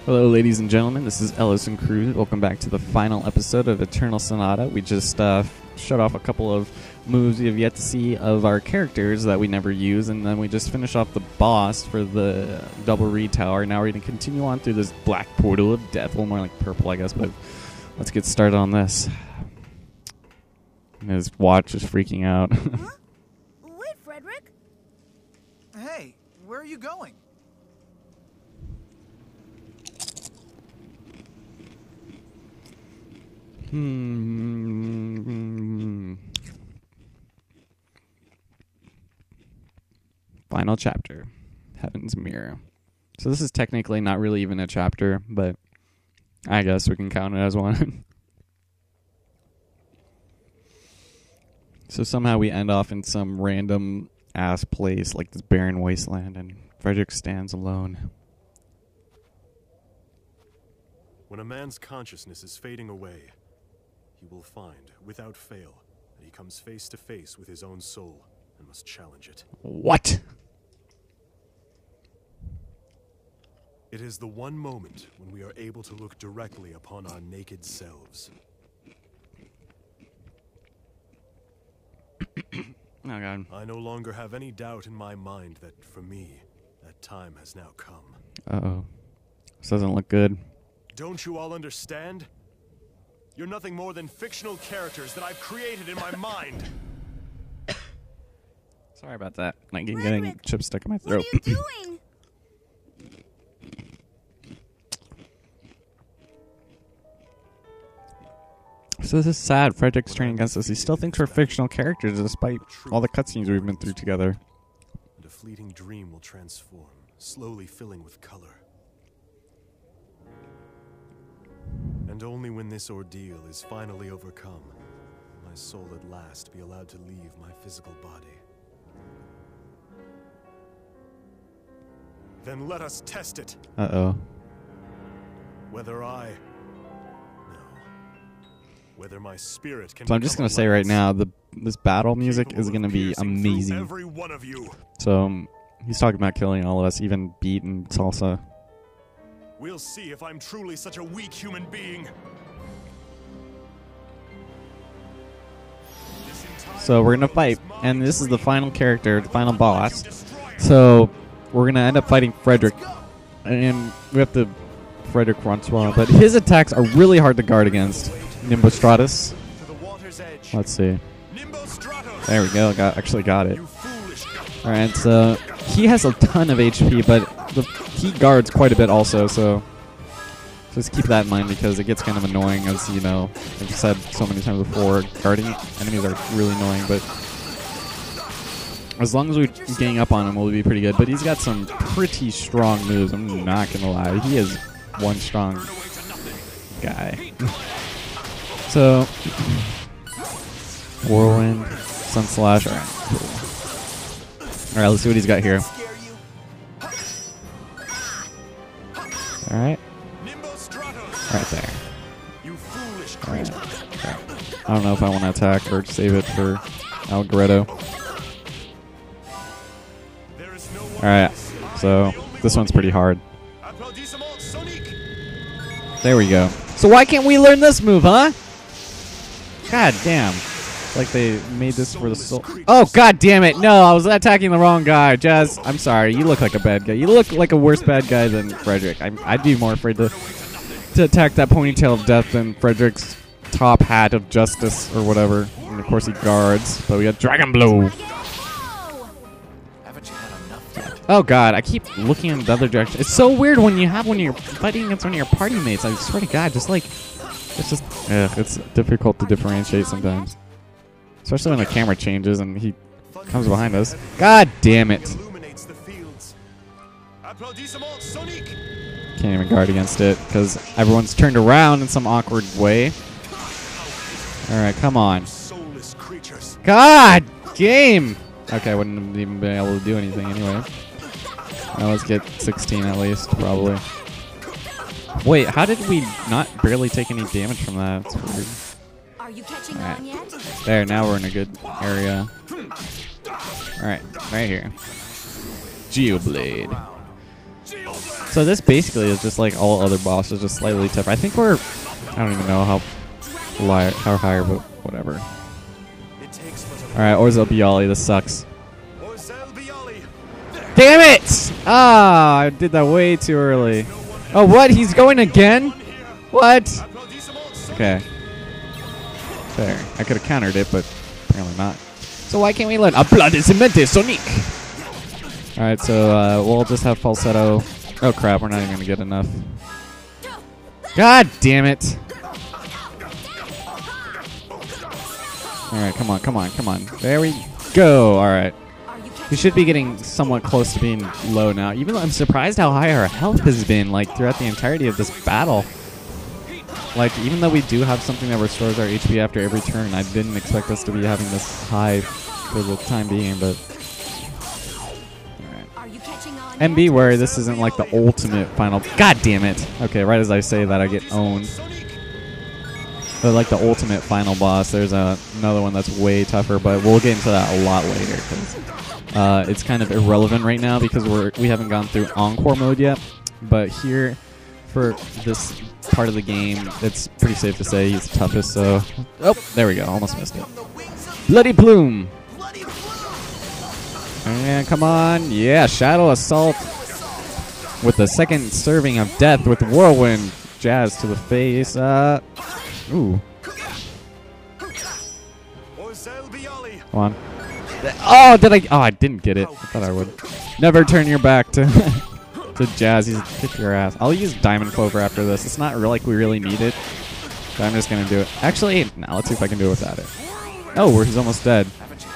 Hello, ladies and gentlemen. This is Ellison Cruz. Welcome back to the final episode of Eternal Sonata. We just shut off a couple of moves we have yet to see of our characters that we never use, and then we just finished off the boss for the double reed tower. Now we're going to continue on through this black portal of death. Well, more like purple, I guess, but let's get started on this. His watch is freaking out. Huh? Wait, Frederick. Hey, where are you going? Final chapter, Heaven's Mirror. So this is technically not really even a chapter, but I guess we can count it as one. So somehow we end off in some random ass place like this barren wasteland, and Frederick stands alone. When a man's consciousness is fading away, he will find, without fail, that he comes face to face with his own soul and must challenge it. What? It is the one moment when we are able to look directly upon our naked selves. Oh, God. I no longer have any doubt in my mind that, for me, that time has now come. Uh-oh. This doesn't look good. Don't you all understand? You're nothing more than fictional characters that I've created in my mind. Sorry about that. Like getting Frederick, chips stuck in my What throat. are you doing? So this is sad. Frederick's turning against us. He still thinks we're fictional characters despite all the cutscenes we've been through together. And a fleeting dream will transform, slowly filling with color. And only when this ordeal is finally overcome, will my soul at last be allowed to leave my physical body. Then let us test it. Uh-oh. Whether whether my spirit can. So I'm just going to say right now, this battle music is going to be amazing. Every one of you. So he's talking about killing all of us, even beat and salsa. We'll see if I'm truly such a weak human being. So we're going to fight, and this is the final character, the final boss. So we're going to end up fighting Frederick, and we have to Frederick Francois, but his attacks are really hard to guard against. Nimbostratus. Let's see. There we go. Actually got it. Alright, so he has a ton of HP, but he guards quite a bit also, so just keep that in mind because it gets kind of annoying, as you know, I've said so many times before, guarding enemies are really annoying, but as long as we're getting up on him, we'll be pretty good. But he's got some pretty strong moves, I'm not going to lie. He is one strong guy. So, Whirlwind, Sun Slash, alright, cool. Alright, let's see what he's got here. Alright. Right there. Alright. I don't know if I want to attack or save it for Algoretto. Alright, so this one's pretty hard. There we go. So why can't we learn this move, huh? God damn. Like they made this for the soul. Oh, god damn it. No, I was attacking the wrong guy. Jazz, I'm sorry. You look like a bad guy. You look like a worse bad guy than Frederick. I'd be more afraid to attack that ponytail of death than Frederick's top hat of justice or whatever. And of course he guards. But we got Dragon Blow. Oh god, I keep looking in the other direction. It's so weird when you're fighting against one of your party mates. I swear to god, just like it's difficult to differentiate sometimes. Especially when the camera changes and he comes behind us. God damn it. Can't even guard against it because everyone's turned around in some awkward way. Alright, come on. God! Game! Okay, I wouldn't have even been able to do anything anyway. Now let's get 16 at least, probably. Wait, how did we not barely take any damage from that? That's weird. Are you catching on yet? There, now we're in a good area. Alright, right here. Geoblade. So this basically is just like all other bosses, just slightly tougher. I think we're, I don't even know how higher, but whatever. Alright, Orzel Bialy, this sucks. Damn it! Ah, I did that way too early. Oh, what? He's going again? What? Okay. Fair. I could have countered it, but apparently not. So why can't we learn Applaudissements, Sonic? Alright, so we'll just have falsetto. Oh crap, we're not even gonna get enough. God damn it! Alright, come on, come on, come on. There we go. Alright. We should be getting somewhat close to being low now. Even though I'm surprised how high our health has been, like, throughout the entirety of this battle. Like, even though we do have something that restores our HP after every turn, I didn't expect us to be having this high for the time being, but... Alright. And be wary, this isn't like the ultimate final... God damn it! Okay, right as I say that, I get owned. But like the ultimate final boss, there's another one that's way tougher, but we'll get into that a lot later, because it's kind of irrelevant right now because we haven't gone through Encore mode yet. But here, for this part of the game, it's pretty safe to say he's the toughest, so... Oh, there we go, almost missed it. Bloody Plume! And come on, yeah, Shadow Assault with the second serving of death with Whirlwind. Jazz to the face, ooh. Come on. Oh, did I? Oh, I didn't get it. I thought I would. Never turn your back to to Jazz. He's kick your ass. I'll use Diamond Clover after this. It's not like we really need it, but I'm just gonna do it. Actually, now let's see if I can do it without it. Oh, he's almost dead.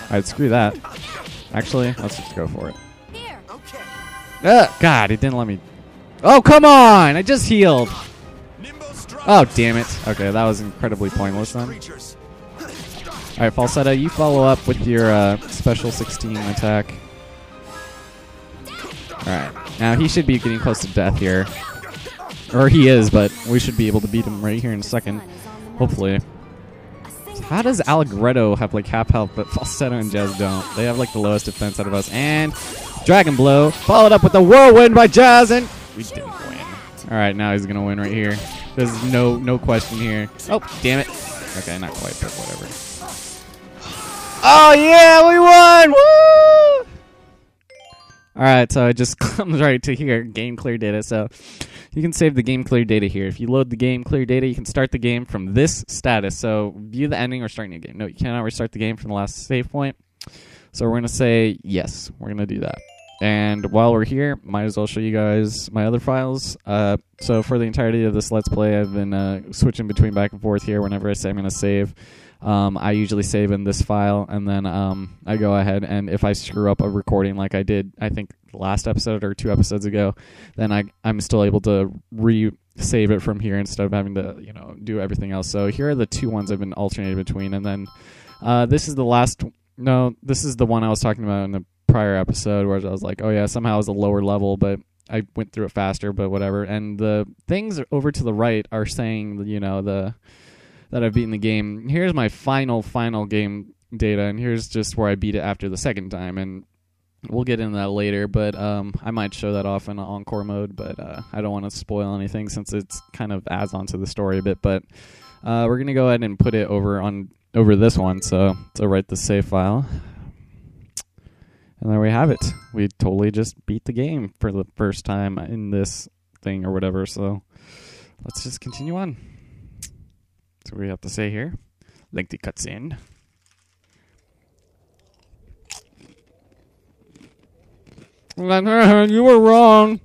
Alright, screw that. Actually, let's just go for it. God, he didn't let me. Oh, come on! I just healed. Oh, damn it. Okay, that was incredibly pointless then. Alright, Falsetto, you follow up with your special 16 attack. Alright, now he should be getting close to death here. Or he is, but we should be able to beat him right here in a second. Hopefully. So how does Allegretto have like half health, but Falsetto and Jazz don't? They have like the lowest defense out of us. And Dragon Blow, followed up with the Whirlwind by Jazz, and we didn't win. Alright, now he's gonna win right here. There's no question here. Oh, damn it. Okay, not quite, but whatever. Oh, yeah, we won! Woo! Alright, so it just comes right to here, game clear data. So you can save the game clear data here. If you load the game clear data, you can start the game from this status. So view the ending or start a new game. No, you cannot restart the game from the last save point. So we're going to say yes, we're going to do that. And while we're here, might as well show you guys my other files. So for the entirety of this Let's Play, I've been switching between back and forth here whenever I say I'm going to save. I usually save in this file, and then I go ahead, and if I screw up a recording like I did, I think last episode or 2 episodes ago, then I'm still able to re-save it from here instead of having to, do everything else. So here are the 2 ones I've been alternating between, and then this is the last... No, this is the one I was talking about in the prior episode where I was like, oh yeah, somehow it was a lower level, but I went through it faster, but whatever. And the things over to the right are saying, that I've beaten the game. Here's my final game data, and here's just where I beat it after the second time, and we'll get into that later, but I might show that off in Encore mode, but I don't want to spoil anything since it's kind of adds on to the story a bit, but we're going to go ahead and put it over this one, so write the save file. And there we have it. We totally just beat the game for the first time in this thing or whatever, so let's just continue on. So we have to say here. Lengthy cutscene. You were wrong.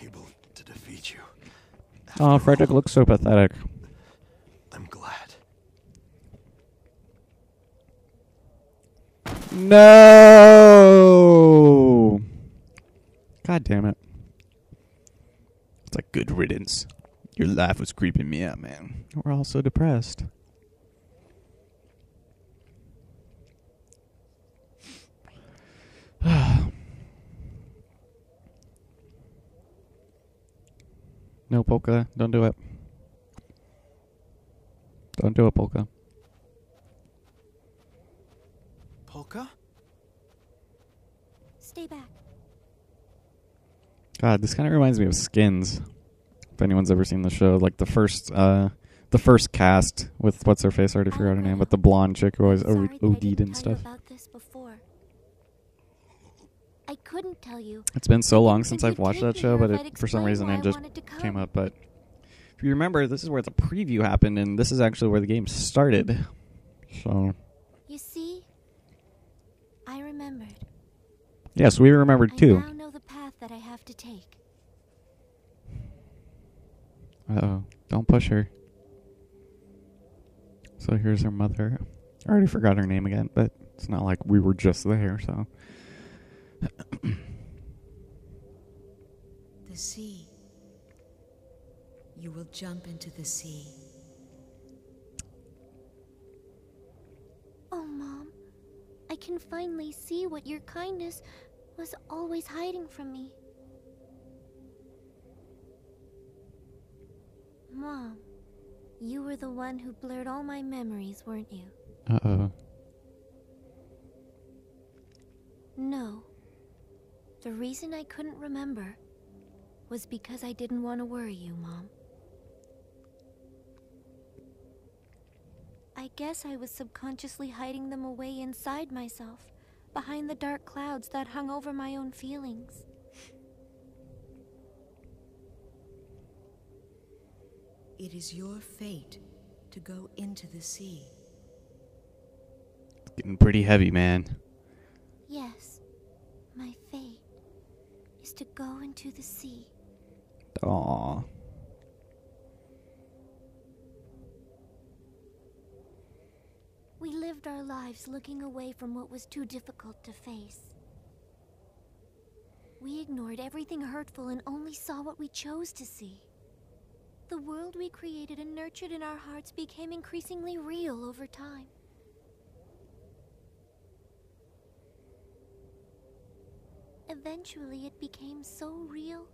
Able to defeat you. Oh, Frederick looks so pathetic. I'm glad. No! God damn it. It's like good riddance. Your laugh was creeping me out, man. We're all so depressed. No, Polka. Don't do it. Don't do it, Polka. Polka? Stay back. God, this kind of reminds me of Skins. If anyone's ever seen the show, like the first cast with what's her face? I already forgot her name, but the blonde chick who always OD'd and stuff. About this before. I couldn't tell you. It's been so long since I've watched that show, but for some reason it just came up. But if you remember, this is where the preview happened, and this is actually where the game started. So. You see, I remembered. Yes, we remembered too. I now know the path that I have to take. Uh-oh. Don't push her. So here's her mother. I already forgot her name again, but it's not like we were just there, so. The sea. You will jump into the sea. Oh, Mom. I can finally see what your kindness was always hiding from me. Mom, you were the one who blurred all my memories, weren't you? Uh-oh. No. The reason I couldn't remember was because I didn't want to worry you, Mom. I guess I was subconsciously hiding them away inside myself, behind the dark clouds that hung over my own feelings. It is your fate to go into the sea. It's getting pretty heavy, man. Yes, my fate is to go into the sea. Aww. We lived our lives looking away from what was too difficult to face. We ignored everything hurtful and only saw what we chose to see. The world we created and nurtured in our hearts became increasingly real over time. Eventually, it became so real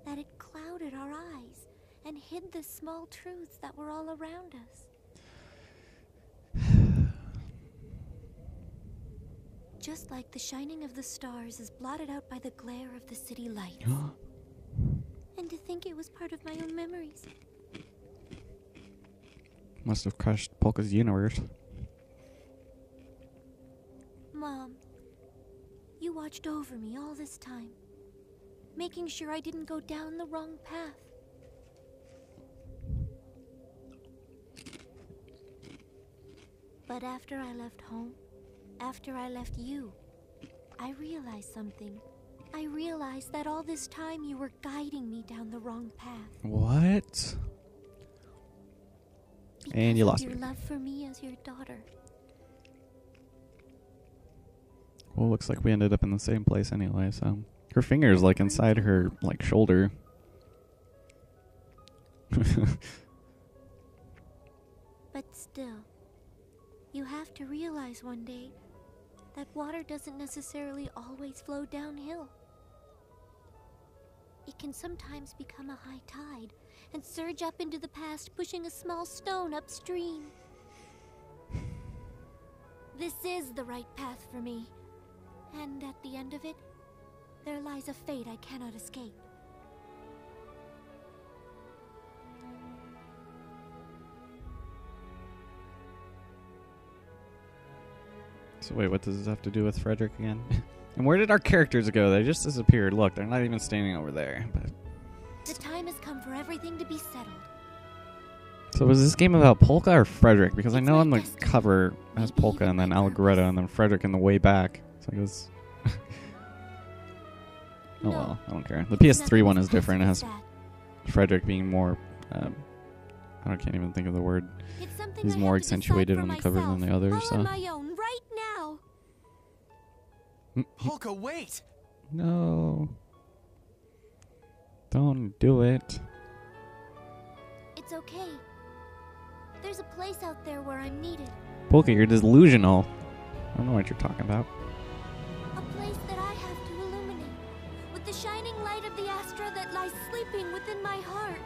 that it clouded our eyes and hid the small truths that were all around us. Just like the shining of the stars is blotted out by the glare of the city lights. And to think it was part of my own memories. Must have crushed Polka's universe. Mom, you watched over me all this time, making sure I didn't go down the wrong path. But after I left home, after I left you, I realized something. I realized that all this time you were guiding me down the wrong path. What? And you lost me. Your love for me as your daughter. Well, looks like we ended up in the same place anyway, so. Her finger's like inside her, like, shoulder. But still, you have to realize one day that water doesn't necessarily always flow downhill. It can sometimes become a high tide and surge up into the past, pushing a small stone upstream. This is the right path for me, and at the end of it, there lies a fate I cannot escape. So wait, what does this have to do with Frederick again? And where did our characters go? They just disappeared. Look, they're not even standing over there. But the time has come for everything to be settled. So was this game about Polka or Frederick? Because I know on the cover it has Polka and then Allegretto and then Frederick in the way back. So I guess... Oh well, I don't care. The PS3 one is different. It has Frederick being more... I can't even think of the word. He's more accentuated on the cover than the others. So. Polka, wait! No. Don't do it. It's okay. There's a place out there where I'm needed. Polka, you're delusional. I don't know what you're talking about. A place that I have to illuminate with the shining light of the Astra that lies sleeping within my heart.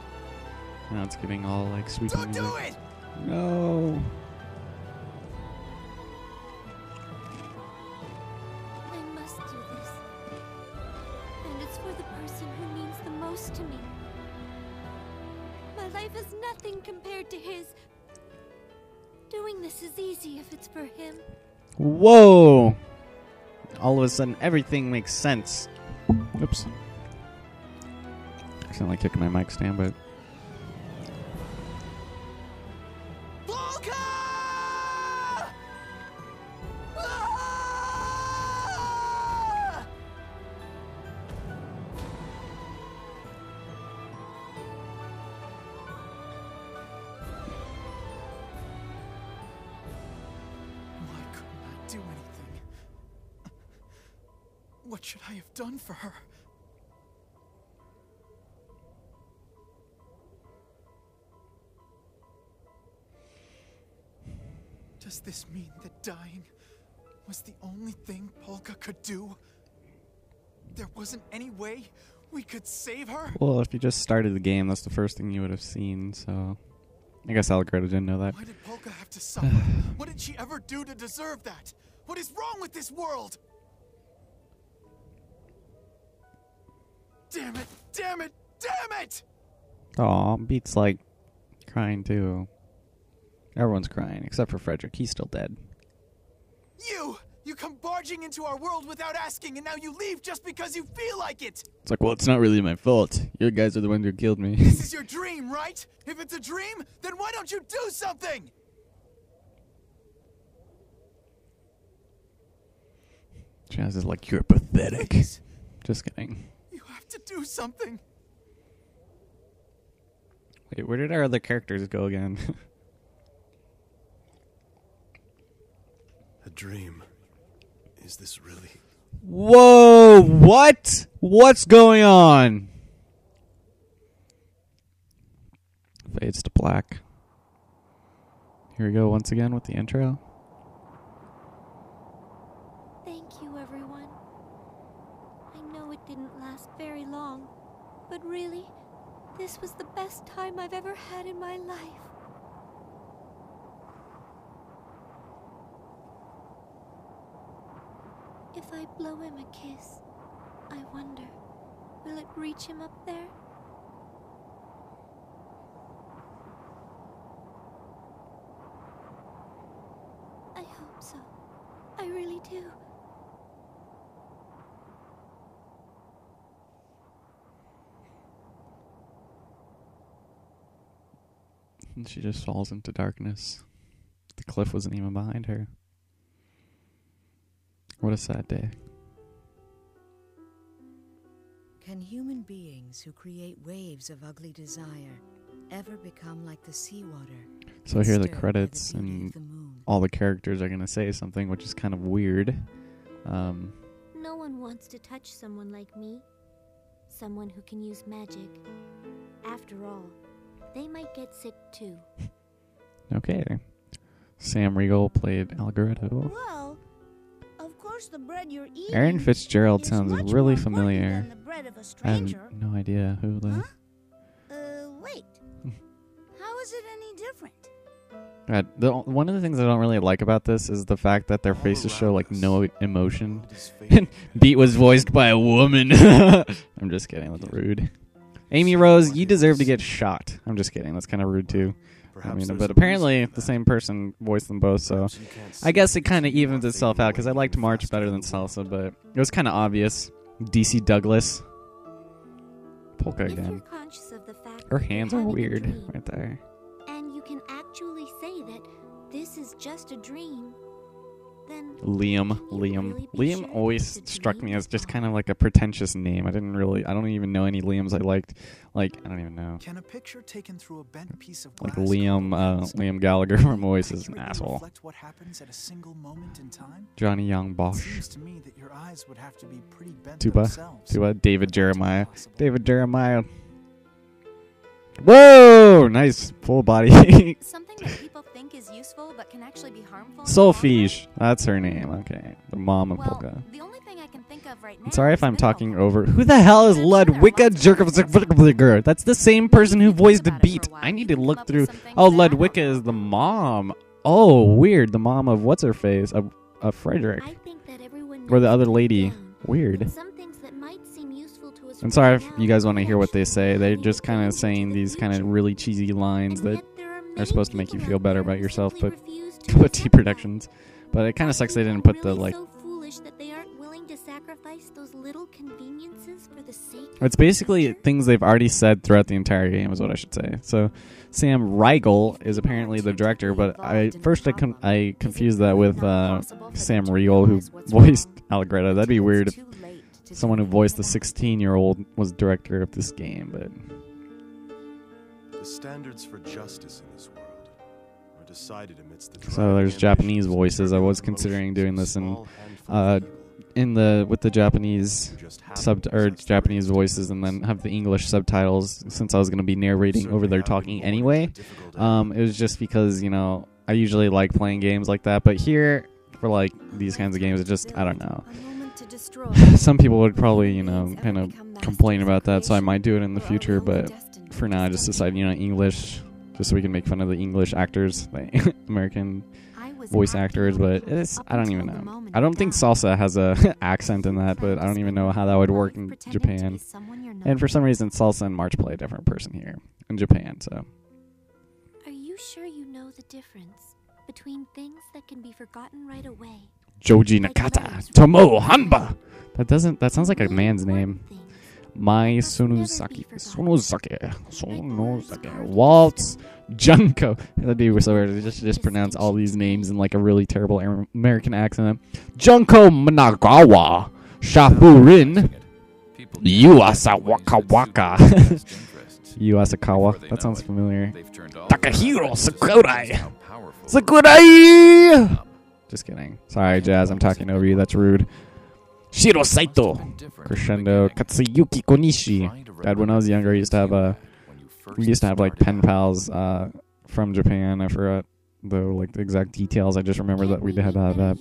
Now it's getting all like sweet. Don't do it! No. I must do this. And it's for the person who means My life is nothing compared to his. Doing this is easy if it's for him. Whoa! All of a sudden, everything makes sense. Oops. Accidentally kicking my mic stand, but... Polka! Ah! Why couldn't I do anything? What should I have done for her? Does this mean that dying was the only thing Polka could do? There wasn't any way we could save her? Well, if you just started the game, that's the first thing you would have seen, so... I guess Algreta didn't know that. Why did Polka have to suffer? What did she ever do to deserve that? What is wrong with this world? Damn it! Damn it! Damn it! Aw, Beat's like crying too. Everyone's crying except for Frederick. He's still dead. You come barging into our world without asking, and now you leave just because you feel like it! It's like, well, it's not really my fault. You guys are the ones who killed me. This is your dream, right? If it's a dream, then why don't you do something? Chaz is like, you're pathetic. Please. Just kidding. You have to do something. Wait, where did our other characters go again? A dream. Is this really? Whoa! What? What's going on? Fades to black. Here we go once again with the intro. Thank you, everyone. I know it didn't last very long, but really, this was the best time I've ever had in my life. If I blow him a kiss, I wonder, will it reach him up there? I hope so. I really do. And she just falls into darkness. The cliff wasn't even behind her. What a sad day. Can human beings who create waves of ugly desire ever become like the seawater? So here are the stirred by credits, beauty and of the moon? all the characters are going to say something, which is kind of weird. No one wants to touch someone like me. Someone who can use magic. After all, they might get sick too. Okay. Sam Riegel played Algoritho. Well, of course the bread you're eating Aaron Fitzgerald is sounds much really more important familiar. than the bread of a I have stranger. no idea who the... Huh? Wait. How is it any different? One of the things I don't really like about this is the fact that their All faces show around like us, no the emotion. world is fading. Beat was voiced by a woman. I'm just kidding. That's rude. Amy Rose, you deserve to get shot. I'm just kidding. That's kind of rude too. Perhaps I mean, there's but a apparently reason for the that. same person voiced them both, so Perhaps you can't I see guess it because kind of you evens are itself fading out because I away liked even March faster better than than the wind. Salsa, but it was kind of obvious. DC Douglas. Polka If you're again. conscious of the fact Her that you're hands are having a weird dream, right there. and you can actually say that this is just a dream, then Liam. can you really be Liam sure always it's a struck me dream? as just kind of like a pretentious name. I don't even know any Liams I liked. Like, I don't even know. Can a picture taken through a bent piece of Like glass Liam Gallagher from Oasis is an accurately asshole. reflect what happens at a single moment in time? Johnny Young It Bosch. seems to me that your eyes would have to be pretty bent Tuba. themselves. David for that to be Jeremiah. possible. David Jeremiah. Whoa! Nice full body. Something that people think is useful but can actually be harmful. Solfege. That's her name. Okay. The mom of Well, Polka. the only thing I can think of right now. I'm sorry if is I'm this talking album. over. Who the hell is I'm sure there are Ludwika lots of other Jerkovzgr? That's the same person who Maybe voiced think the about it for beat. a while. I need You to can look come up through. with some things Oh, that I don't Ludwika know. is the mom. Oh, weird. The mom of what's her face? Of Frederick. I think that everyone Or the knows other deep lady. down Weird. that some things that might seem useful to a I'm sorry if you guys want to hear what they say. They're just kind of saying these kind of really cheesy lines that are supposed to make you feel better about yourself, but put T productions. But it kind of sucks they didn't put the like. So foolish that they aren't willing to sacrifice those little conveniences for the sake. It's basically things they've already said throughout the entire game, is what I should say. So, Sam Riegel is apparently the director, but I confused that with Sam Riegel, who voiced Allegretto. That'd be weird if someone who voiced the 16-year-old was director of this game, but. The standards for justice in this world are decided amidst the. So there's Japanese voices. I was considering doing this with the Japanese Japanese voices, and then have the English subtitles, since I was going to be narrating over there talking anyway. It was just because, you know, I usually like playing games like that, but here for like these kinds of games, it just, I don't know. Some people would probably, you know, kind of complain about that, so I might do it in the future, but for now I just decided, you know, English, just so we can make fun of the English actors, the American voice actors, but it's, I don't even know. I don't think Salsa has a accent in that, but I don't even know how that would work in Japan. And for some reason, Salsa and March play a different person here in Japan, so. Are you sure you know the difference between things that can be forgotten right away? Joji Nakata, Tomo Hanba! That sounds like a man's name. Mai Sonozaki. Waltz Junko. That'd be so weird. Just pronounce all these names in like a really terrible American accent. Junko Managawa. Shafurin. Yuasa Waka Waka. Yuasakawa. That sounds familiar. Takahiro Sakurai. Sakurai! Just kidding. Sorry, Jazz. I'm talking over you. That's rude. Shiro Saito, Crescendo, Katsuyuki Konishi. Dad, when I was younger, we used to have like pen pals from Japan. I forgot the exact details. I just remember that we had that.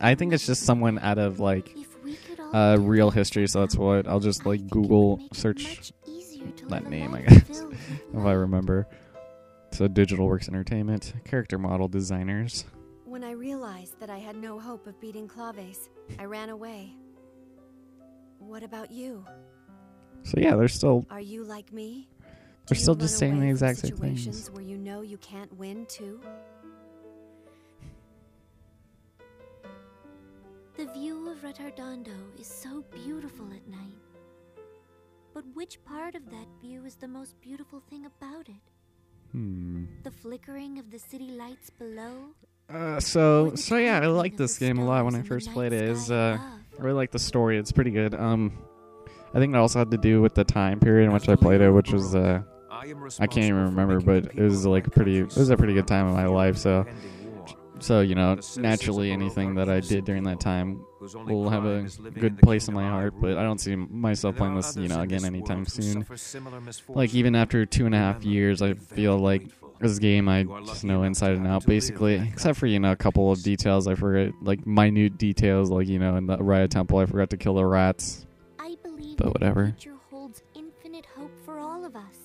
I think it's just someone out of like real history, so that's what I'll just like Google search that name, I guess, if I remember. So Digital Works Entertainment, character model designers. When I realized that I had no hope of beating Claves, I ran away. What about you? So yeah, they're still. Are you like me? They're still just saying the exact same things. Where you know you can't win too. The view of Retardando is so beautiful at night. But which part of that view is the most beautiful thing about it? The flickering of the city lights below? So yeah, I like this game a lot when I first played it. I really like the story. It's pretty good. I think that also had to do with the time period in which I played it, which was I can't even remember, but it was like it was a pretty good time in my life. So you know, naturally anything that I did during that time will have a good place in my heart, but I don't see myself playing this, you know, again anytime soon. Like, even after 2.5 years, I feel like this game I just know inside and out, basically, except for, you know, a couple of details I forget, like minute details, like, you know, in the Raya Temple I forgot to kill the rats, but whatever. The future holds infinite hope for all of us.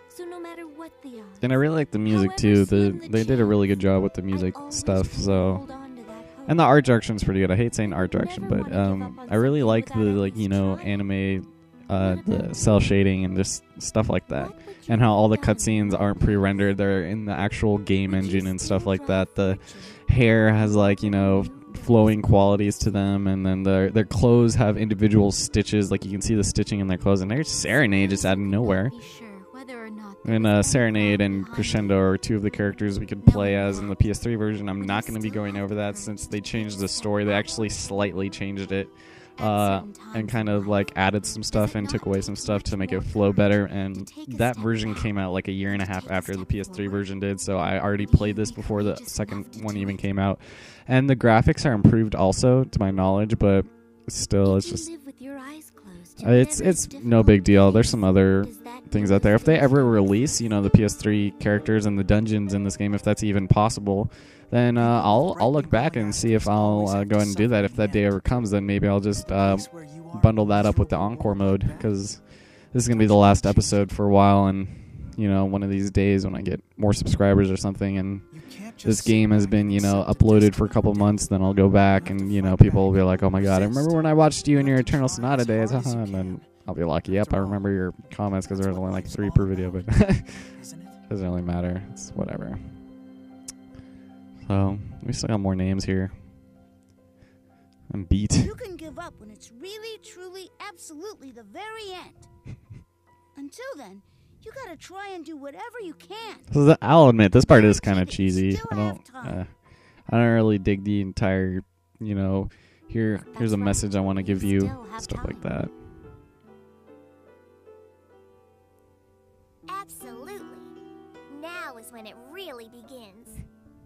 So no matter what the odds, and I really like the music too. They did a really good job with the music stuff, so. And the art direction's pretty good. I hate saying art direction, but I really like the, like, you know, anime, the cell shading and just stuff like that. And how all the cutscenes aren't pre-rendered. They're in the actual game engine and stuff like that. The hair has, like, you know, flowing qualities to them, and then their clothes have individual stitches. Like, you can see the stitching in their clothes, and there's Serenade just out of nowhere. And Serenade and Crescendo are two of the characters we could play as in the PS3 version. I'm not going to be going over that since they changed the story. They actually slightly changed it and kind of like added some stuff and took away some stuff to make it flow better. And that version came out like 1.5 years after the PS3 version did, so I already played this before the second one even came out. And the graphics are improved also, to my knowledge, but still, it's just... It's no big deal. There's some other things out there. If they ever release, you know, the PS3 characters and the dungeons in this game, if that's even possible, then I'll look back and see if I'll go ahead and do that. If that day ever comes, then maybe I'll just bundle that up with the Encore mode, because this is going to be the last episode for a while, and you know, one of these days when I get more subscribers or something, and You can't just this game has been, you know, uploaded for a couple months, then I'll go back and, you know, people will be like, oh my god, I remember when I watched you in your Eternal Sonata days, haha, and then I'll be like, yep, I remember your comments because there's only like 3 per video, but isn't it? doesn't really matter. It's whatever. So, we still got more names here. I'm beat. You can give up when it's really, truly, absolutely the very end. Until then, you gotta try and do whatever you can. So I'll admit, this part is kind of cheesy. Still I have time. don't really dig the entire, you know, here's a right. message I want to give You you, still have stuff like time. that. Absolutely. Now is when it really begins.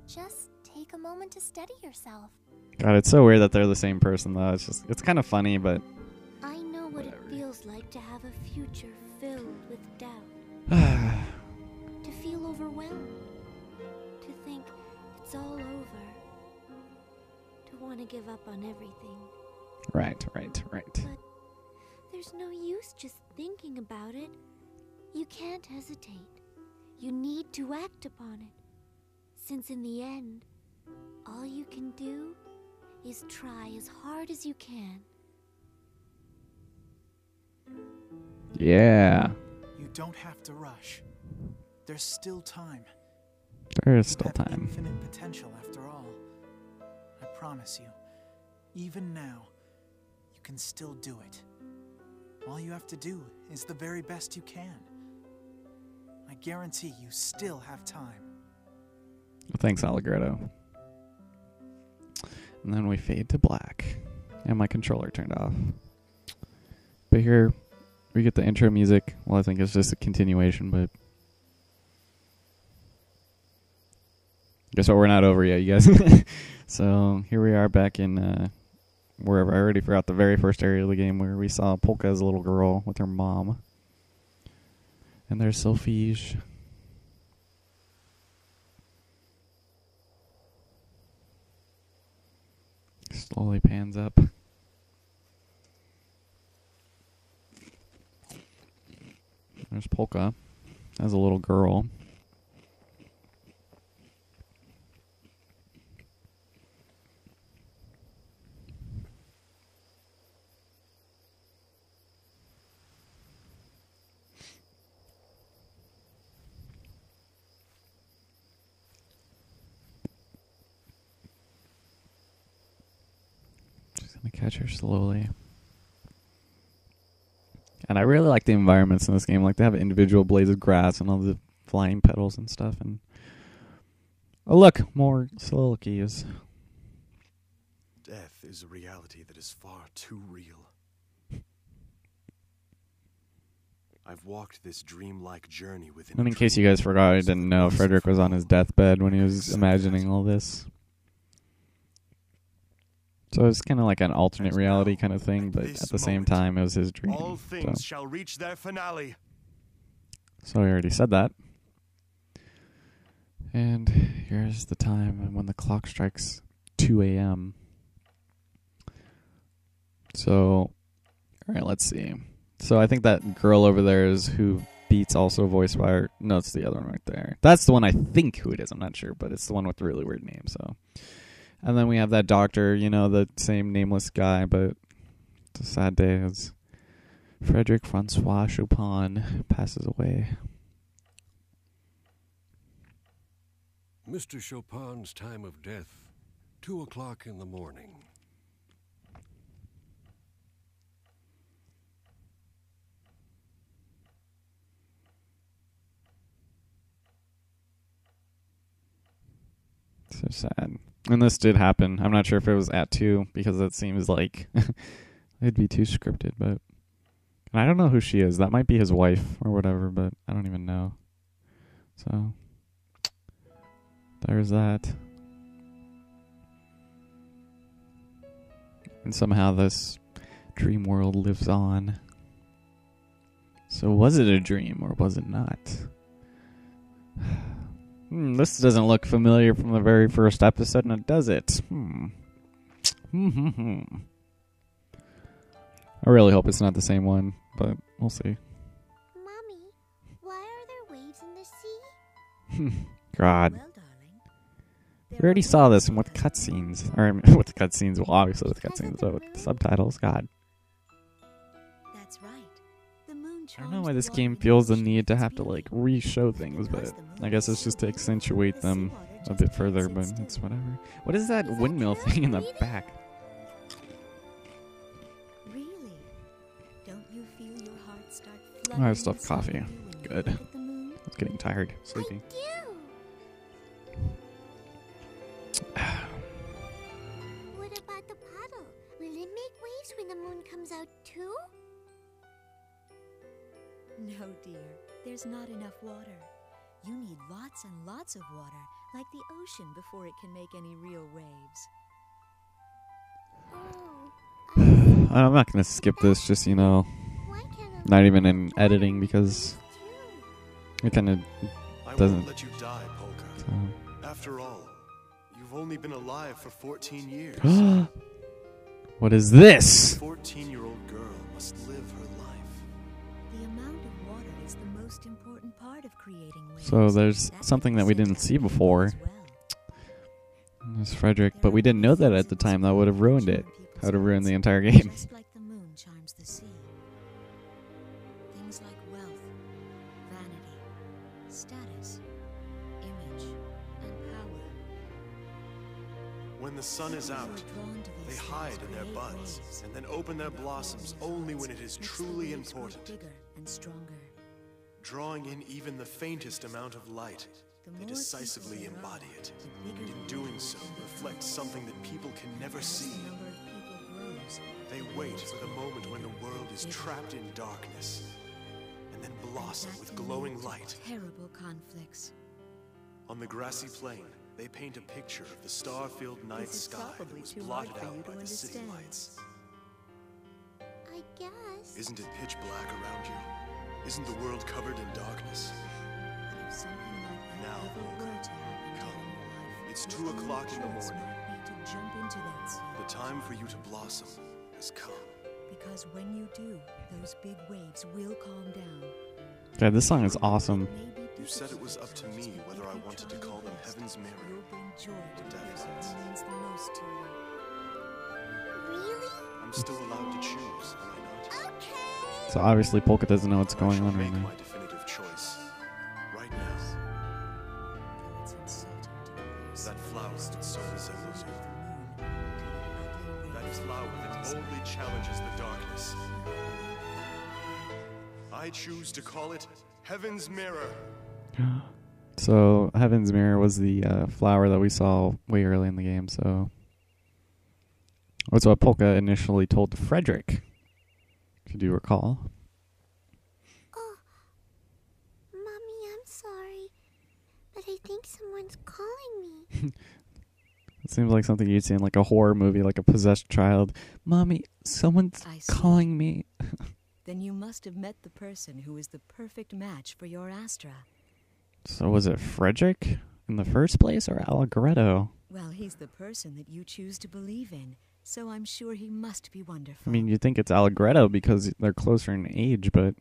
Just take a moment to steady yourself. God, it's so weird that they're the same person, though. It's kind of funny, but I know what Whatever. it feels like to have a future filled with doubt. To feel overwhelmed. To think it's all over. To want to give up on everything. right. There's no use just thinking about it. You can't hesitate. You need to act upon it. Since in the end, all you can do is try as hard as you can. Yeah, You don't have to rush. There's still time. there is You still have time. infinite potential after all. I promise you, even now, you can still do it. All you have to do is the very best you can. I guarantee you still have time. Well, thanks, Allegretto. And then we fade to black, and my controller turned off. But here we get the intro music. Well, I think it's just a continuation, but guess what? We're not over yet, you guys. So here we are back in wherever. I already forgot the very first area of the game where we saw Polka as a little girl with her mom. And there's Sophie. Slowly pans up. There's Polka as a little girl. She's gonna catch her slowly. And I really like the environments in this game. Like, they have individual blades of grass and all the flying petals and stuff. And oh, look, more soliloquies. Death is a reality that is far too real. I've walked this dreamlike journey within. And in case you guys forgot, I didn't know Frederick was on his deathbed when he was imagining all this. So it's kind of like an alternate reality kind of thing, but at the same time, it was his dream. All things shall reach their finale. So I already said that. And here's the time when the clock strikes 2 a.m. So, alright, let's see. So I think that girl over there is who Beats also voiced by her. No, it's the other one right there. That's the one I think who it is. I'm not sure, but it's the one with the really weird name. So, and then we have that doctor, you know, the same nameless guy, but it's a sad day as Frederick Francois Chopin passes away. Mr. Chopin's time of death, 2 o'clock in the morning. So sad. And this did happen. I'm not sure if it was at 2, because it seems like it'd be too scripted, but and I don't know who she is. That might be his wife or whatever, but I don't even know. So there's that. And somehow this dream world lives on. So was it a dream or was it not? This doesn't look familiar from the very first episode, now does it? I really hope it's not the same one, but we'll see. Mommy, why are there waves God. Well, darling, We already saw this with cutscenes. Or with cutscenes, well, obviously with cutscenes, but with subtitles. God. That's right. The moon I don't know why this game feels the need to have to, like, re-show things, but I guess it's just to accentuate them a bit further, but it's whatever. What is that windmill thing in the back? Really? Don't you feel your heart start Oh, I have fluttering stuffed inside coffee. you when you Good. look at the moon? I was getting tired, sleepy. What about the puddle? Will it make waves when the moon comes out too? No, dear. There's not enough water. You need lots and lots of water, like the ocean, before it can make any real waves. Oh, I'm not gonna skip this, just, you know, why can't I not even in editing, because it kind of I doesn't. won't let you die, Polka. So. After all, you've only been alive for 14 years. What is this? A 14-year-old girl must live her life. The amount of water is the most important part of creating waves. So there's That something that we makes didn't it see happen before. as well. There's Frederick, but we didn't know that at the time. That would have ruined it. That would have ruined the entire game. Just like the moon charms the sea. Things like wealth, vanity, status, image, and power. When the sun is People out, who are drawn to they these hide things in their create buds waves. and then open their blossoms only when it is Makes the truly waves grow important. bigger and stronger. Drawing in even the faintest amount of light, The they more decisively people there embody are, it. the bigger And in the doing waves so, can become. reflect something that people can never As see. the number of people grows, They the wait waves for the grow moment when the bigger, world is bigger. trapped in darkness, and then blossom That with can glowing lead to light. Terrible conflicts. On the grassy plain, they paint a picture of the star-filled night This is sky that probably was too hard blotted for you out to by the city understand. lights. I guess. Isn't it pitch black around you? Isn't the world covered in darkness? But if something like that Now, ever Polka, were to happen come. during your life, It's your 2 only o'clock in the choice morning. might be to jump into that sea. The time for you to blossom has come. Because when you do, those big waves will calm down. God, this song is awesome. You said it was up to me whether I wanted to call them Heaven's Mirror. You'll bring joy to the Death person lights. who means the most to you. Really? I'm still allowed to choose, am I not? Okay. So obviously Polka doesn't know what's I going shall on right make now. my definitive choice. Right now. Though it's insulting to compare That flower that so resembles you. the moon to the ugly That waves flower that boldly challenges the darkness. I choose to call it Heaven's Mirror. So Heaven's Mirror was the flower that we saw way early in the game. So that's what Polka initially told Frederick, if you do recall. Oh, Mommy, I'm sorry, but I think someone's calling me. It seems like something you'd see in like a horror movie, like a possessed child. Mommy, someone's I see. calling me. Then you must have met the person who is the perfect match for your Astra. So was it Frederick in the first place, or Allegretto? Well, he's the person that you choose to believe in, so I'm sure he must be wonderful. I mean, you'd think it's Allegretto because they're closer in age, but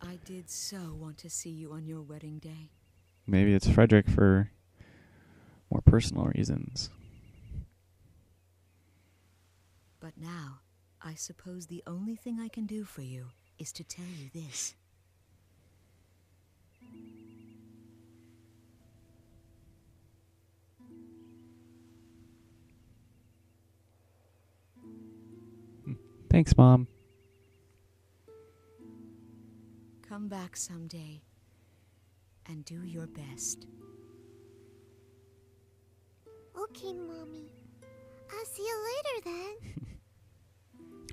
I did so want to see you on your wedding day. maybe it's Frederick for more personal reasons. But now, I suppose the only thing I can do for you is to tell you this. Thanks, Mom. Come back someday and do your best. Okay, Mommy. I'll see you later then.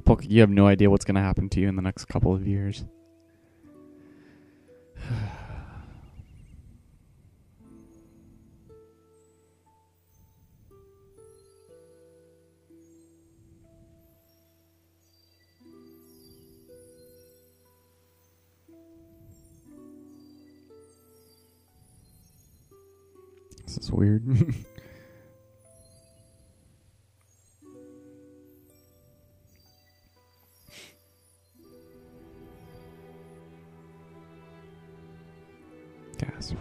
Polka, you have no idea what's going to happen to you in the next couple of years. This is weird. Gasp.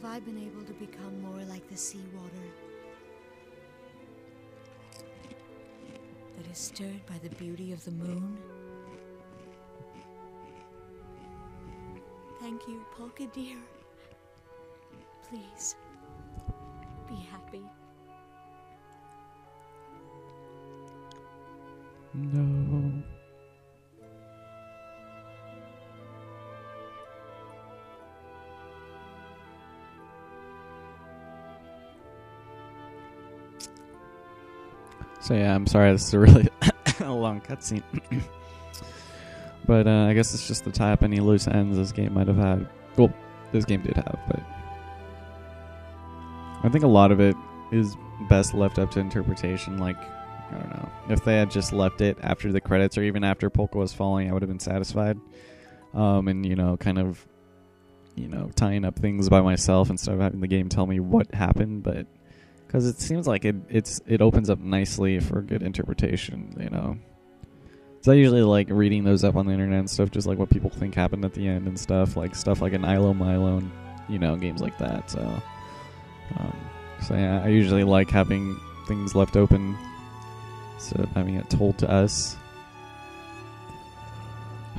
Have I been able to become more like the seawater that is stirred by the beauty of the moon? Thank you, Polka dear. Please, be happy. No. So yeah, I'm sorry, this is a really a long cutscene. But I guess it's just to tie up any loose ends this game might have had. Well, this game did have, but I think a lot of it is best left up to interpretation. Like, I don't know. If they had just left it after the credits or even after Polka was falling, I would have been satisfied. And, you know, kind of, you know, tying up things by myself instead of having the game tell me what happened. But because it seems like it opens up nicely for good interpretation, you know. So I usually like reading those up on the internet and stuff, just like what people think happened at the end and stuff like an Ilo Milo and, you know, games like that. So yeah, I usually like having things left open instead of having it told to us.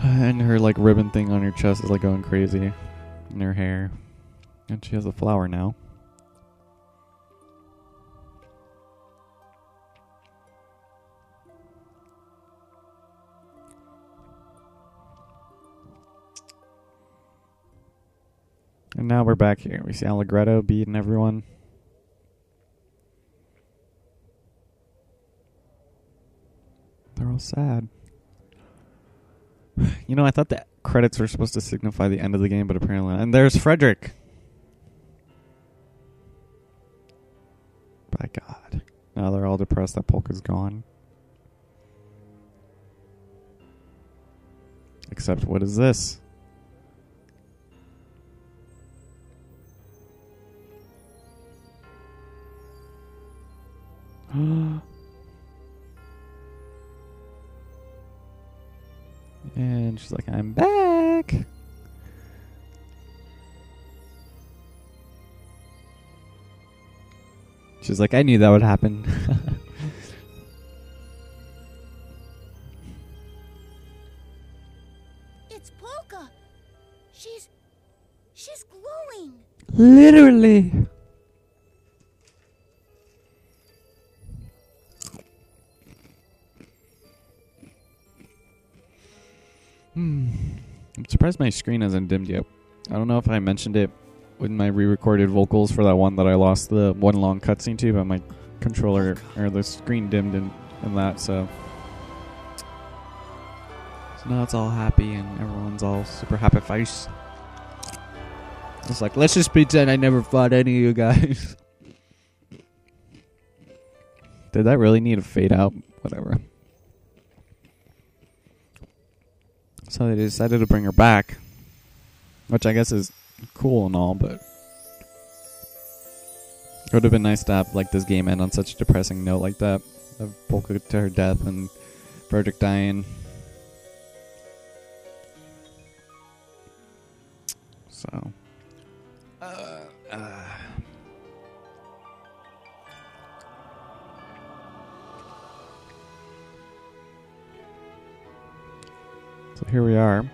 And her like ribbon thing on her chest is like going crazy in her hair, and she has a flower now. And now we're back here. We see Allegretto beating everyone. They're all sad. You know, I thought the credits were supposed to signify the end of the game, but apparently not. And there's Frederick. By God. Now they're all depressed that Polka's gone. Except, what is this? And she's like, I'm back. She's like, I knew that would happen. It's Polka. She's glowing. Literally. I'm surprised my screen hasn't dimmed yet. I don't know if I mentioned it with my re-recorded vocals for that one that I lost the one long cutscene to, but my controller or the screen dimmed in that, so now it's all happy and everyone's all super happy face. It's like, let's just pretend I never fought any of you guys. Did that really need a fade out? Whatever. So they decided to bring her back, which I guess is cool and all, but it would have been nice to have like this game end on such a depressing note like that, of Polka to her death and Frederick dying. So so here we are,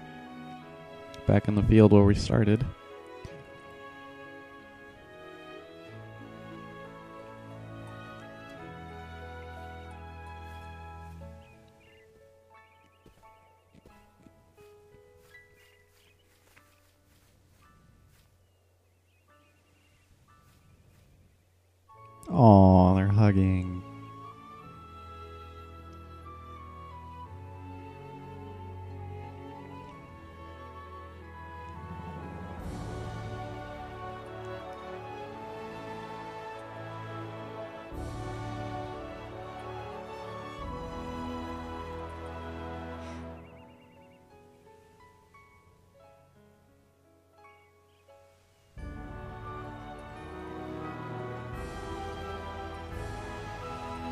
back in the field where we started. Oh, they're hugging.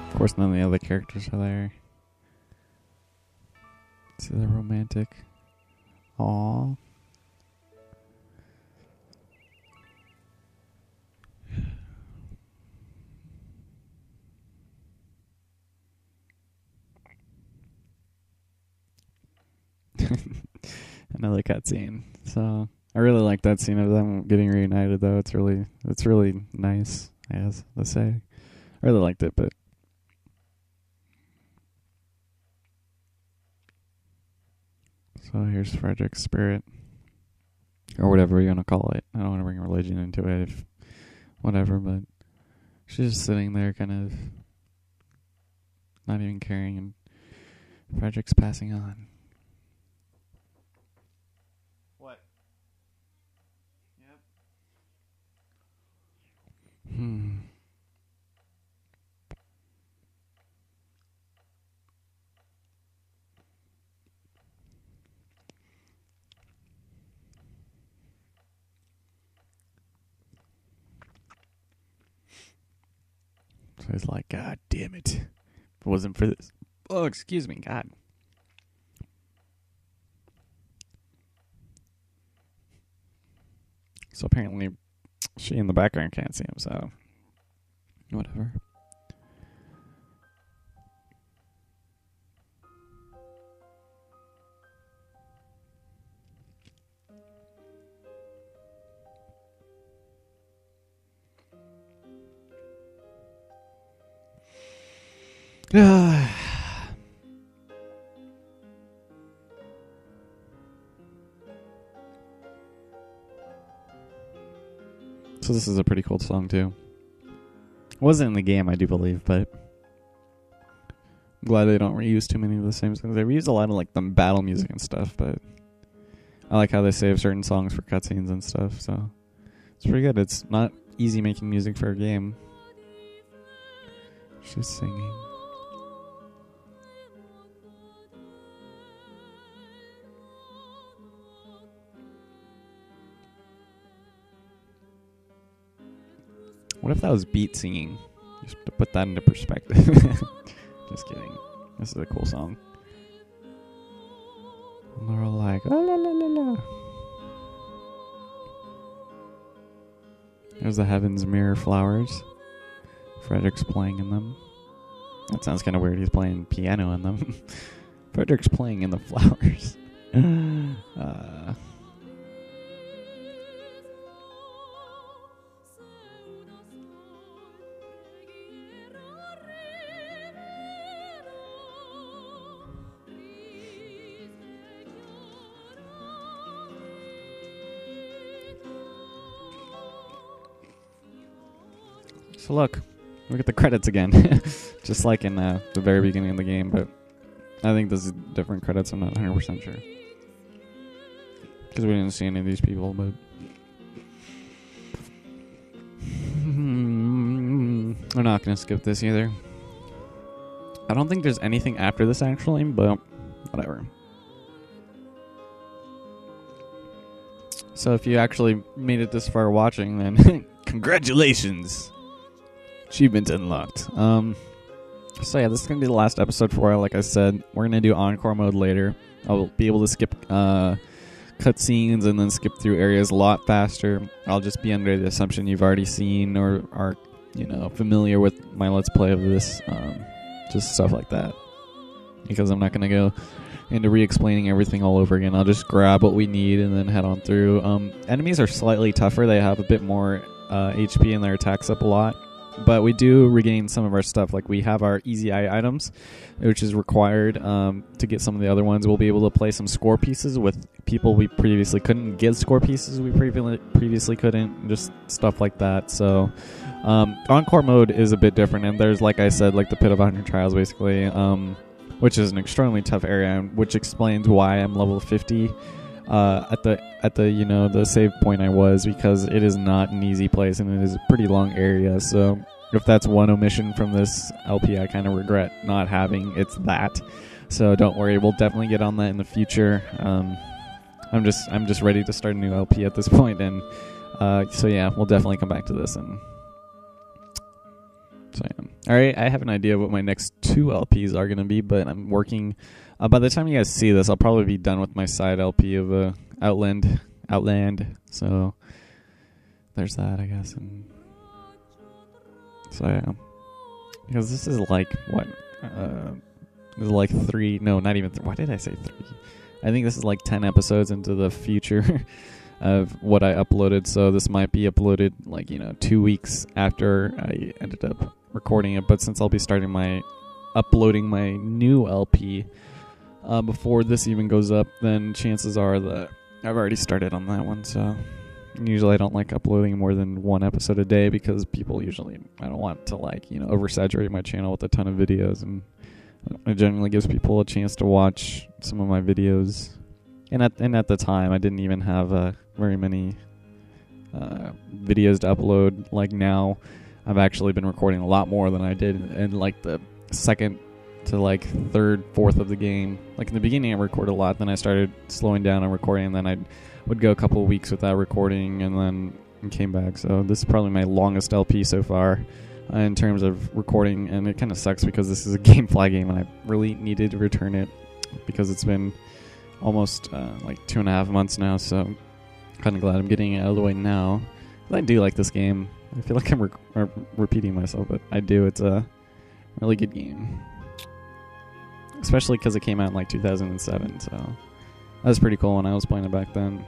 Of course, none of the other characters are there. See the romantic. Aww. Another cutscene. So I really like that scene of them getting reunited, though. It's really nice, I guess to say. I really liked it, but so here's Frederick's spirit, or whatever you're gonna call it. I don't want to bring religion into it, whatever. But she's just sitting there, kind of not even caring, and Frederick's passing on. What? Yep. So he's like, God damn it. If it wasn't for this. Oh, excuse me, God. So apparently she in the background can't see him, so whatever. So this is a pretty cool song too. It wasn't in the game, I do believe, but I'm glad they don't reuse too many of the same things. They reuse a lot of like the battle music and stuff, but I like how they save certain songs for cutscenes and stuff, so it's pretty good. It's not easy making music for a game. She's singing. What if that was beat singing? Just to put that into perspective. Just kidding. This is a cool song. And they're all like, oh, la la la la. There's the Heaven's Mirror flowers. Frederick's playing in them. That sounds kind of weird. He's playing piano in them. Frederick's playing in the flowers. So look at the credits again. Just like in the very beginning of the game, but I think this is different credits. I'm not 100% sure. Because we didn't see any of these people, but I'm not going to skip this either. I don't think there's anything after this actually, but whatever. So if you actually made it this far watching, then congratulations! Achievement unlocked. So yeah, this is going to be the last episode for it. Like I said, we're going to do Encore mode later. I'll be able to skip cutscenes and then skip through areas a lot faster. I'll just be under the assumption you've already seen or are, familiar with my Let's Play of this. Just stuff like that. Because I'm not going to go into re-explaining everything all over again. I'll just grab what we need and then head on through. Enemies are slightly tougher. They have a bit more HP and their attacks up a lot. But we do regain some of our stuff. Like we have our easy eye items, which is required to get some of the other ones. We'll be able to play some score pieces with people we previously couldn't. Get score pieces we previously couldn't. Just stuff like that. So Encore mode is a bit different. And there's, like I said, like the Pit of 100 Trials basically, which is an extremely tough area, which explains why I'm level 50 at the save point I was, because it is not an easy place and it is a pretty long area. So if that's one omission from this LP I kind of regret not having, it's that. So don't worry, we'll definitely get on that in the future. I'm just ready to start a new LP at this point, and so yeah, we'll definitely come back to this. And so yeah. All right, I have an idea of what my next 2 LPs are going to be, but I'm working. By the time you guys see this, I'll probably be done with my side LP of Outland. So there's that, I guess. And so yeah, because this is like what? This is like 3. No, not even. Why did I say 3? I think this is like 10 episodes into the future of what I uploaded, so this might be uploaded like 2 weeks after I ended up recording it. But since I'll be uploading my new LP before this even goes up, then chances are that I've already started on that one. So usually I don't like uploading more than one episode a day because people usually, I don't want to oversaturate my channel with a ton of videos, and it generally gives people a chance to watch some of my videos. And at the time, I didn't even have very many videos to upload. Like now, I've actually been recording a lot more than I did in like the second to third, fourth of the game. Like in the beginning, I recorded a lot. Then I started slowing down on recording, and then I would go a couple of weeks without recording, and then came back. So this is probably my longest LP so far in terms of recording, and it kind of sucks because this is a GameFly game, and I really needed to return it because it's been almost 2.5 months now. So I'm kind of glad I'm getting it out of the way now. I do like this game. I feel like I'm repeating myself, but I do. It's a really good game, especially because it came out in 2007. So that was pretty cool when I was playing it back then.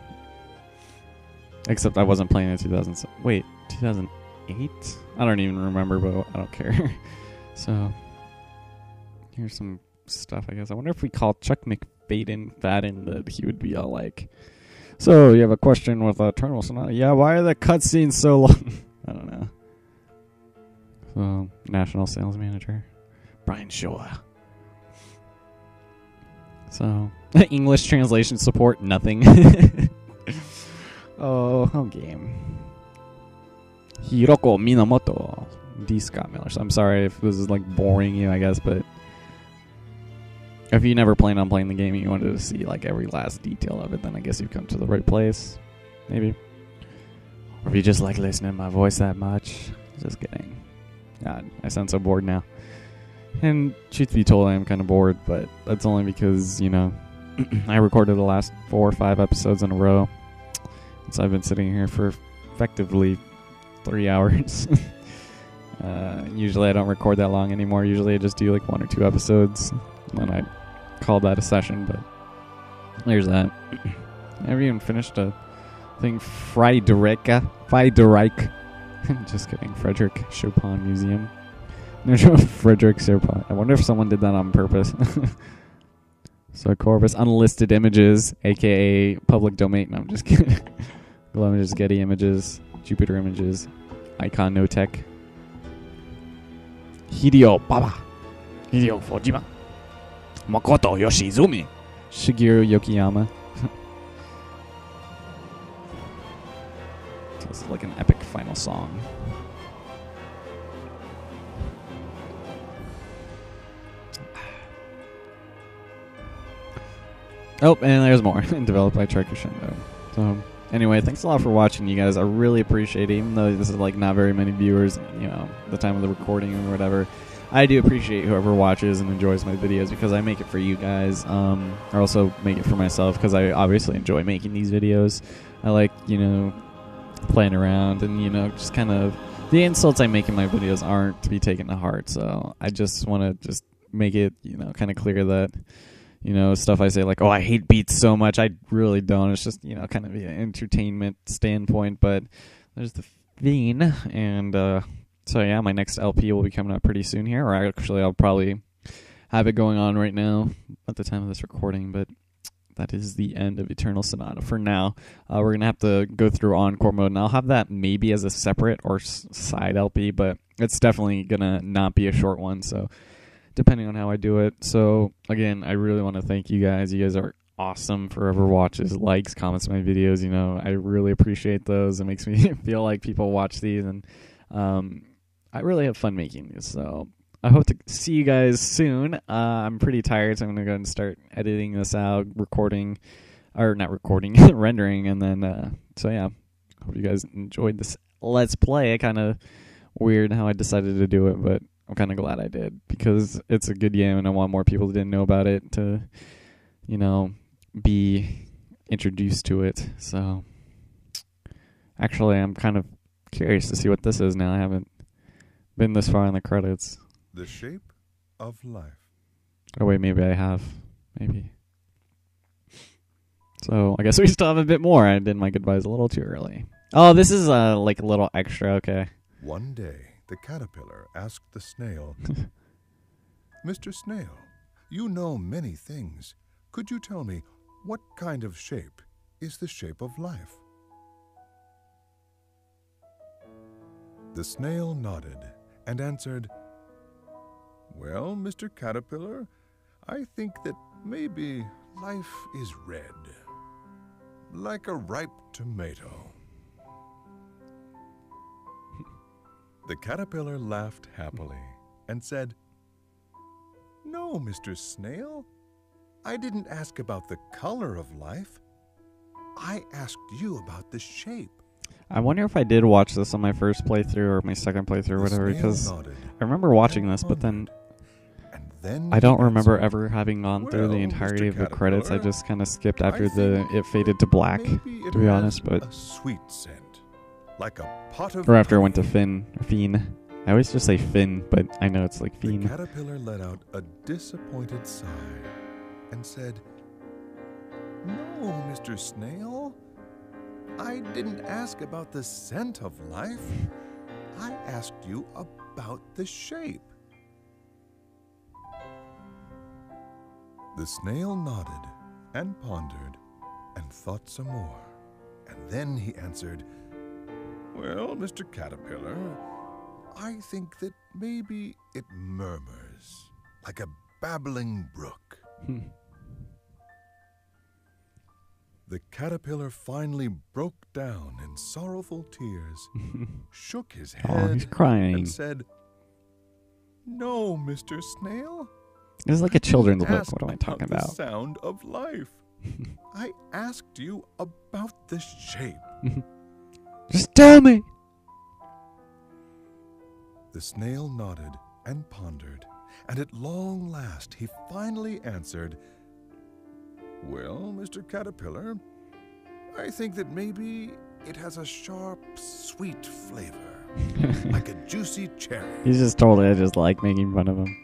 Except I wasn't playing it in 2007. Wait, 2008? I don't even remember, but I don't care. So here's some stuff, I guess. I wonder if we call Chuck McFadden that he would be all like, so you have a question with Eternal Sonata? Yeah, why are the cutscenes so long? I don't know. So, National Sales Manager Brian Shaw. So, English translation support, nothing. Oh, game. Hiroko Minamoto. D. Scott Miller. So I'm sorry if this is boring you, I guess, but if you never planned on playing the game and you wanted to see every last detail of it, then I guess you've come to the right place. Maybe. Or if you just like listening to my voice that much. Just kidding. God, I sound so bored now. And truth be told, I am kind of bored, but that's only because, I recorded the last 4 or 5 episodes in a row. So I've been sitting here for effectively 3 hours. Usually I don't record that long anymore. Usually I just do 1 or 2 episodes. And I call that a session, but there's that. I never even finished a thing. Frederick. Just kidding. Frederick Chopin Museum. There's no Frederick Chopin. I wonder if someone did that on purpose. So Corvus unlisted images, aka public domain. No, I'm just kidding. Google Images, Getty Images, Jupyter Images, Icon No Tech. Hideo Fujima. Makoto Yoshizumi. Shigeru Yokiyama. This is an epic final song. Oh, and there's more. Developed by Tricrescendo. So, anyway, thanks a lot for watching, you guys. I really appreciate it, even though this is not very many viewers, the time of the recording or whatever. I do appreciate whoever watches and enjoys my videos because I make it for you guys. I also make it for myself because I obviously enjoy making these videos. I like, playing around and, just kind of... The insults I make in my videos aren't to be taken to heart, so I just want to just make it, kind of clear that... stuff I say oh, I hate beats so much. I really don't. It's just, kind of an entertainment standpoint. But there's the Fiend. And so, yeah, my next LP will be coming up pretty soon here. Or actually, I'll probably have it going on right now at the time of this recording. But that is the end of Eternal Sonata for now. We're going to have to go through Encore mode. And I'll have that maybe as a separate or side LP. But it's definitely going to not be a short one. So... depending on how I do it. So, again, I really want to thank you guys. You guys are awesome. Forever watches, likes, comments my videos. I really appreciate those. It makes me feel like people watch these. And I really have fun making these. So, I hope to see you guys soon. I'm pretty tired, so I'm going to go ahead and start editing this out, rendering. And then, so yeah, hope you guys enjoyed this Let's Play. Kind of weird how I decided to do it, but I'm kind of glad I did because it's a good game and I want more people that didn't know about it to, be introduced to it. So, actually, I'm kind of curious to see what this is now. I haven't been this far in the credits. The Shape of Life. Oh, wait, maybe I have. Maybe. So I guess we still have a bit more. I did my goodbyes a little too early. Oh, this is like a little extra. Okay. One day, the caterpillar asked the snail, Mr. Snail, you know many things. Could you tell me what kind of shape is the shape of life? The snail nodded and answered, well, Mr. Caterpillar, I think that maybe life is red, like a ripe tomato. The caterpillar laughed happily and said, no, Mr. Snail, I didn't ask about the color of life. I asked you about the shape. I wonder if I did watch this on my first playthrough or my second playthrough or whatever, because I remember watching this, but then I don't remember ever having gone through the entirety of the credits. I just kind of skipped after it faded to black, to be honest. But a sweet scent, like a pot of or after I went to Fiend. I always just say Finn, but I know it's like Fiend. The caterpillar let out a disappointed sigh and said, no, Mr. Snail, I didn't ask about the scent of life. I asked you about the shape. The snail nodded and pondered and thought some more. And then he answered, well, Mr. Caterpillar, I think that maybe it murmurs like a babbling brook. The caterpillar finally broke down in sorrowful tears, shook his head, he's crying, and said, no, Mr. Snail. It's like a children's book. What am I talking about? The sound of life. I asked you about the shape. Just tell me. The snail nodded and pondered, and at long last he finally answered, well, Mr. Caterpillar, I think that maybe it has a sharp, sweet flavor, like a juicy cherry. He's just totally just like making fun of him.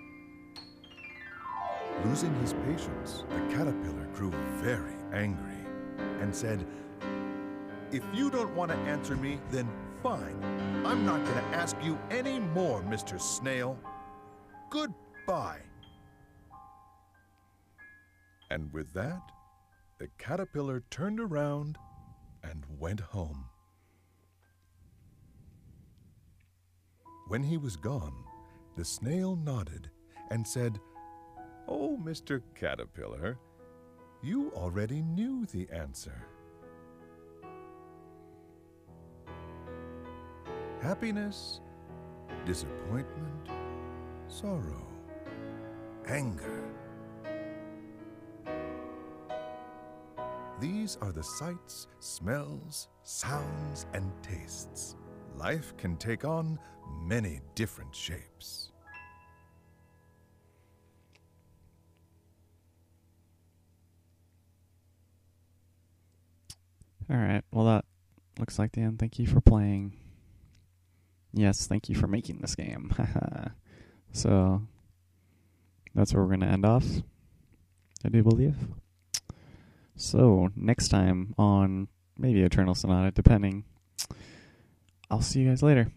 Losing his patience, the caterpillar grew very angry and said, if you don't want to answer me, then fine. I'm not going to ask you any more, Mr. Snail. Goodbye. And with that, the caterpillar turned around and went home. When he was gone, the snail nodded and said, oh, Mr. Caterpillar, you already knew the answer. Happiness, disappointment, sorrow, anger. These are the sights, smells, sounds, and tastes. Life can take on many different shapes. Alright, well that looks like the end. Thank you for playing. Yes, thank you for making this game. So, that's where we're going to end off, I do believe. So, next time on maybe Eternal Sonata, depending. I'll see you guys later.